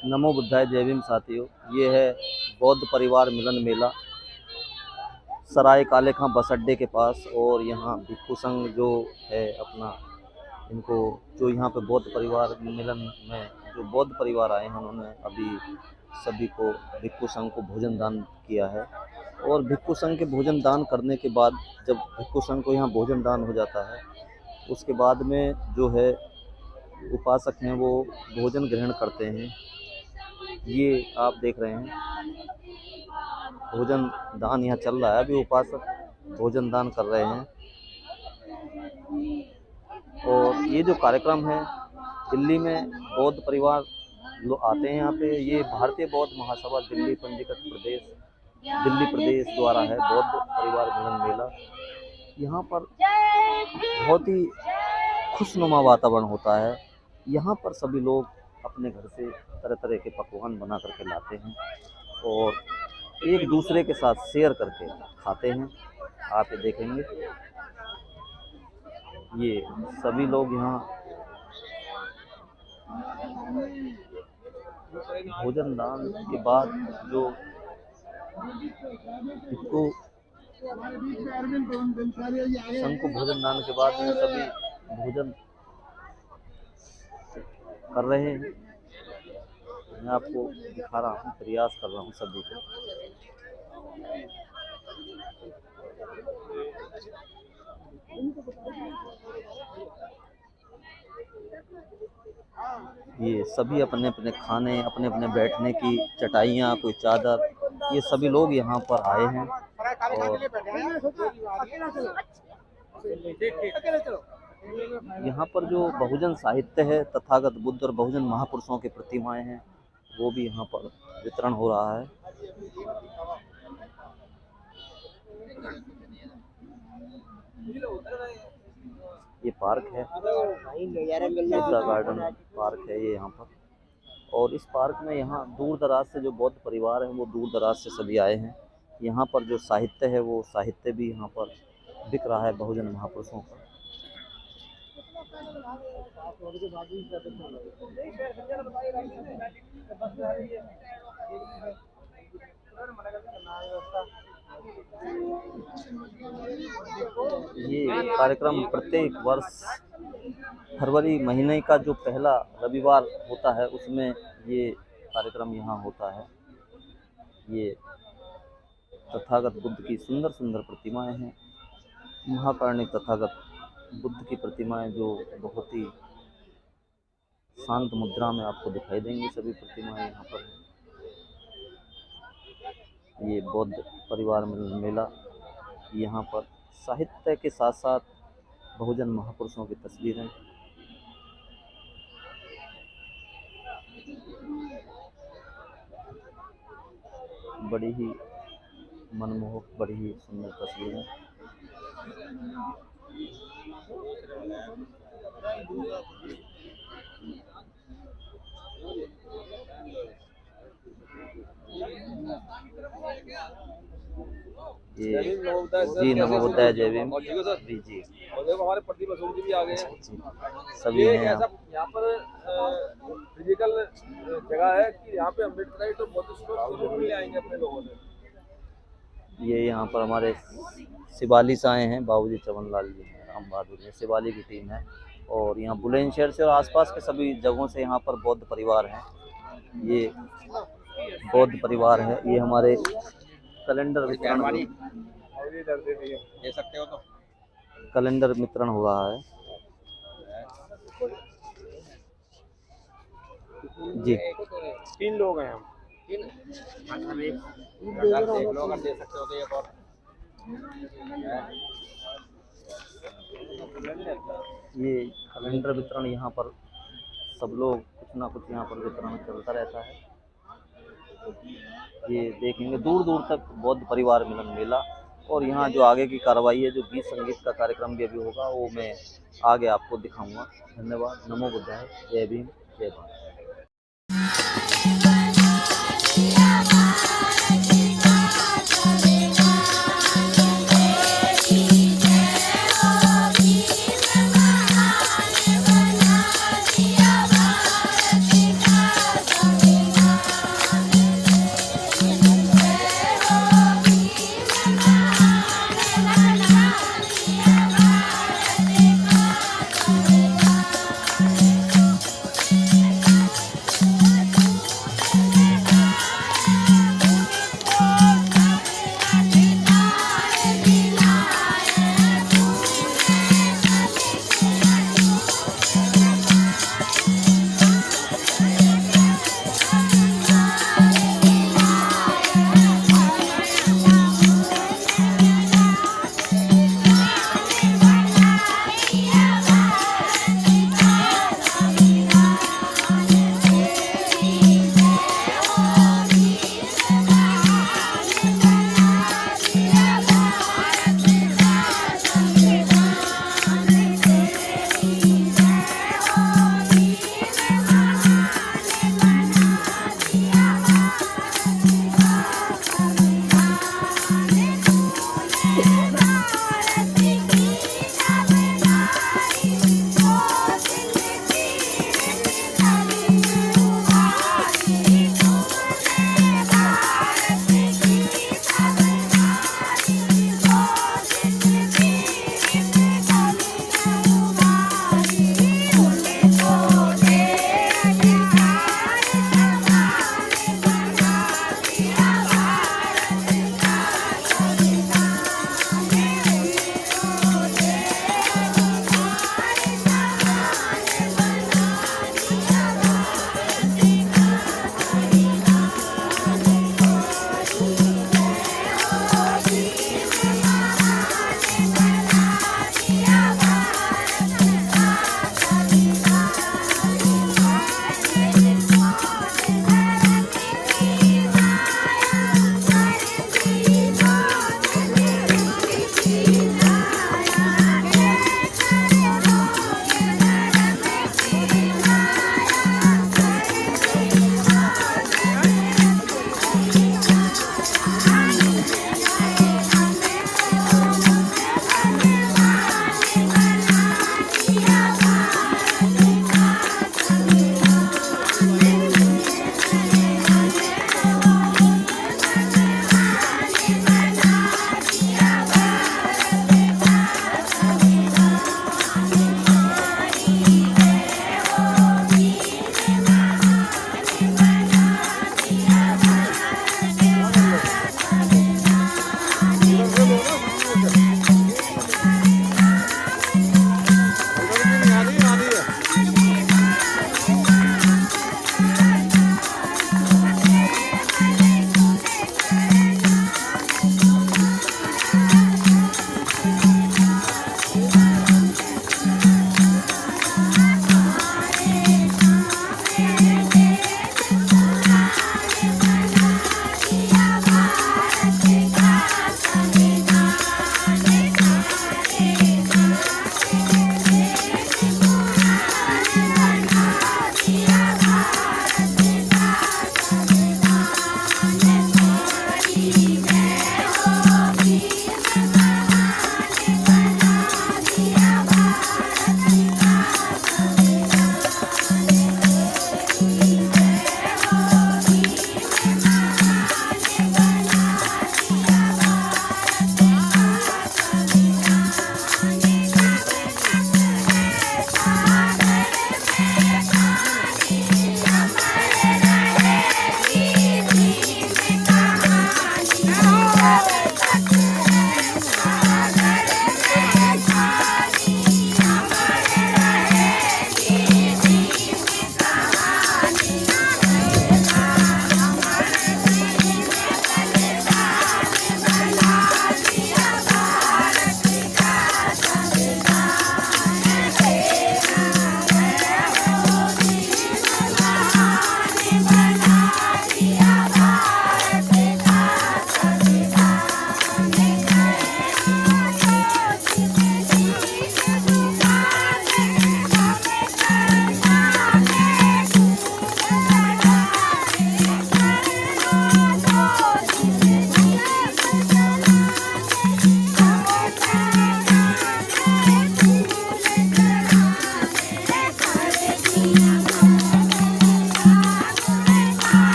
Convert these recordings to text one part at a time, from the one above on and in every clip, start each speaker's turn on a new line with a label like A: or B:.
A: नमो बुद्धाय जय भीम साथियों। ये है बौद्ध परिवार मिलन मेला सराय काले खां बस अड्डे के पास। और यहाँ भिक्षु संघ जो है अपना इनको जो यहाँ पे बौद्ध परिवार मिलन में जो बौद्ध परिवार आए हैं उन्होंने अभी सभी को भिक्षु संघ को भोजन दान किया है। और भिक्षु संघ के भोजन दान करने के बाद जब भिक्षु संघ को यहाँ भोजन दान हो जाता है उसके बाद में जो है उपासक हैं वो भोजन ग्रहण करते हैं। ये आप देख रहे हैं भोजन दान यहाँ चल रहा है। अभी उपासक भोजन दान कर रहे हैं। और ये जो कार्यक्रम है दिल्ली में बौद्ध परिवार लोग आते हैं यहाँ पे। ये भारतीय बौद्ध महासभा दिल्ली पंजीकृत प्रदेश दिल्ली प्रदेश द्वारा है बौद्ध परिवार मिलन मेला। यहाँ पर बहुत ही खुशनुमा वातावरण होता है। यहाँ पर सभी लोग अपने घर से तरह तरह के पकवान बना करके लाते हैं और एक दूसरे के साथ शेयर करके खाते हैं। आप ये देखेंगे ये सभी लोग यहाँ भोजन दान के बाद जो इसको संघ को भोजन दान के बाद में सभी भोजन कर रहे हैं। मैं आपको दिखा रहा हूँ, प्रयास कर रहा हूँ सभी को। ये सभी अपने अपने खाने अपने अपने बैठने की चटाइयाँ कोई चादर ये सभी लोग यहाँ पर आए हैं। और यहाँ पर जो बहुजन साहित्य है तथागत बुद्ध और बहुजन महापुरुषों की प्रतिमाएं हैं वो भी यहाँ पर वितरण हो रहा है। ये पार्क है बुद्धा गार्डन पार्क है ये यहाँ पर। और इस पार्क में यहाँ दूर दराज से जो बौद्ध परिवार है वो दूर दराज से सभी आए हैं। यहाँ पर जो साहित्य है वो साहित्य भी यहाँ पर बिक रहा है बहुजन महापुरुषों का। ये कार्यक्रम प्रत्येक वर्ष फरवरी महीने का जो पहला रविवार होता है उसमें ये कार्यक्रम यहाँ होता है। ये तथागत बुद्ध की सुंदर सुंदर प्रतिमाएं हैं। महाकारुणिक तथागत बुद्ध की प्रतिमाएं जो बहुत ही शांत मुद्रा में आपको दिखाई देंगी। सभी प्रतिमाएं यहाँ पर हैं। ये बौद्ध परिवार मेला यहाँ पर साहित्य के साथ साथ बहुजन महापुरुषों की तस्वीरें बड़ी ही मनमोहक बड़ी ही सुंदर तस्वीरें। ये जी नमो बुद्धाय जय भीम जी।
B: और देखो हमारे प्रदीप अशोक जी भी आ गए हैं।
A: सभी हैं
B: यहाँ पर फिजिकल जगह है कि यहाँ पे अम्बेडकर तो बहुत जरूर ले आएंगे अपने लोगों से।
A: ये यहाँ पर हमारे शिवाली से आए हैं बाबूजी चमन लाल जी हैं राम बहादुर जी शिवाली की टीम है। और यहाँ बुलंदशहर से और आसपास के सभी जगहों से यहाँ पर बौद्ध परिवार हैं। ये बौद्ध परिवार है। ये हमारे कैलेंडर वितरण
B: दे सकते हो तो
A: कैलेंडर वितरण हो रहा है जी।
B: 3 लोग हैं हम। एक लोग दे सकते हो तो एक और
A: ये कैलेंडर वितरण यहाँ पर सब लोग कुछ ना कुछ यहाँ पर वितरण चलता रहता है। ये देखेंगे दूर दूर तक बौद्ध परिवार मिलन मेला। और यहाँ जो आगे की कार्रवाई है जो गीत संगीत का कार्यक्रम भी अभी होगा वो मैं आगे आपको दिखाऊंगा। धन्यवाद। नमो बुद्धाय जय भीम जय भारत।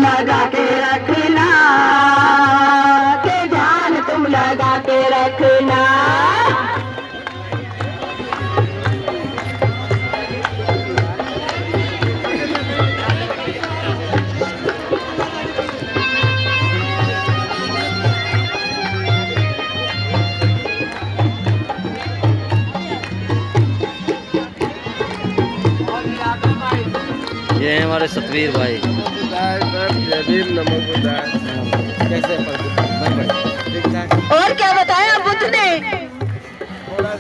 C: लगा के रखना, के ध्यान तुम लगा के रखना।
A: ये हैं हमारे सतवीर भाई।
C: और क्या बताया बुद्ध ने?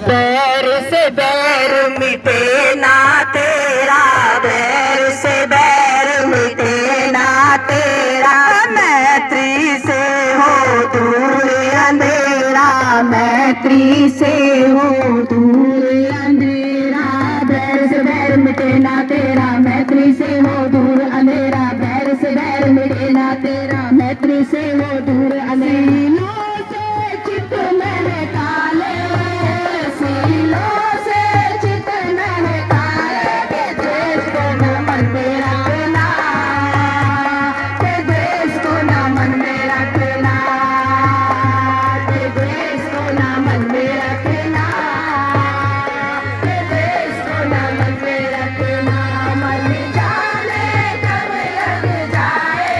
C: बैर से बैर मिटे ना तेरा, बैर से बैर मिटे ना तेरा, मैत्री से हो दूर अंधेरा, मैत्री से हो दूर अंधेरा। बैर से बैर मिटे ना तेरा, मैत्री से हो दूर अंधेरा, बैर से बैर मिटे ना तेरा, मैत्री से हो दूर अंधेरा। चित मैंने काले, सीलों से चित मैंने काले, के देश को न मन में रखना, के देश को न मन में रखना, के देश को न मन में रखना, के देश को न मन में रखना। मन जाने कब लग जाए,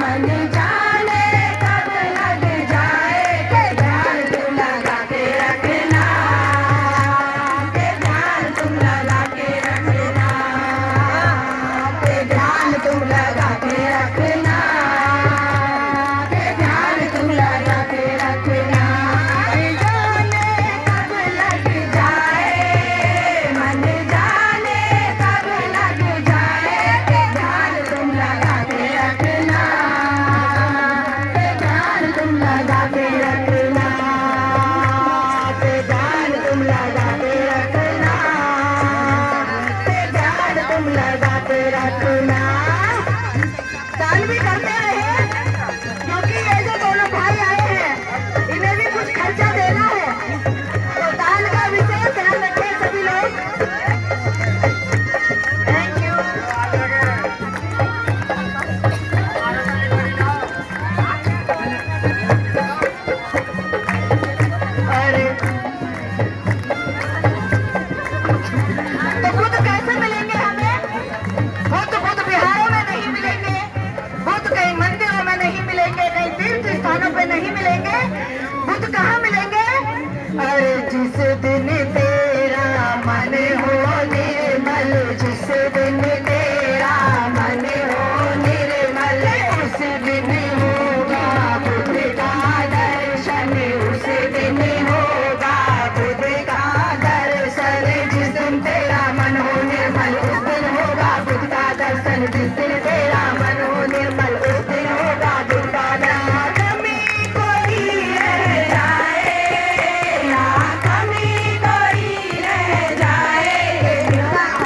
C: मन जाने कब लग जाए, के ध्यान तुम लगा के रखना, के ध्यान तुम लगा के रखना, के ध्यान तुम लगा के रखना, के ध्यान तुम लगा के रखना। जाने कब लग जाए, मन जाने कब लग जाए, के ध्यान तुम लगा के रखना, के ध्यान तुम लगा के रखना, के ध्यान तुम लगा के रखना, के ध्यान तुम लगा के रखना। दान भी करते रहे, क्योंकि ये जो दोनों भाई आए हैं इन्हें भी कुछ खर्चा देना है, तो दान का विशेष ध्यान रखें सभी लोग। Thank you. अरे तो बुद्ध कैसे मिलेंगे हमें? बुद्ध विहारों में नहीं मिलेंगे, बुद्ध कहीं मंदिरों में नहीं मिलेंगे, कहीं तीर्थ स्थानों पे नहीं मिलेंगे। बुद्ध कहाँ मिलेंगे? अरे जिस दिन तेरा मन हो निर्मल, जिस दिन तेरा मन हो निर्मल, उस दिन होगा बुद्ध का दर्शन, उस दिन होगा बुद्ध का दर्शन। जिस दिन तेरा मन हो निर्मल, उस दिन होगा बुद्ध का दर्शन, जिस दिन तेरा मन हो निर्मल, उस दिन होगा बुद्ध का दर्शन। कमी कोई रह जाए, ना कमी कोई रह जाए,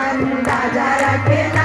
C: अंदाजा रखना।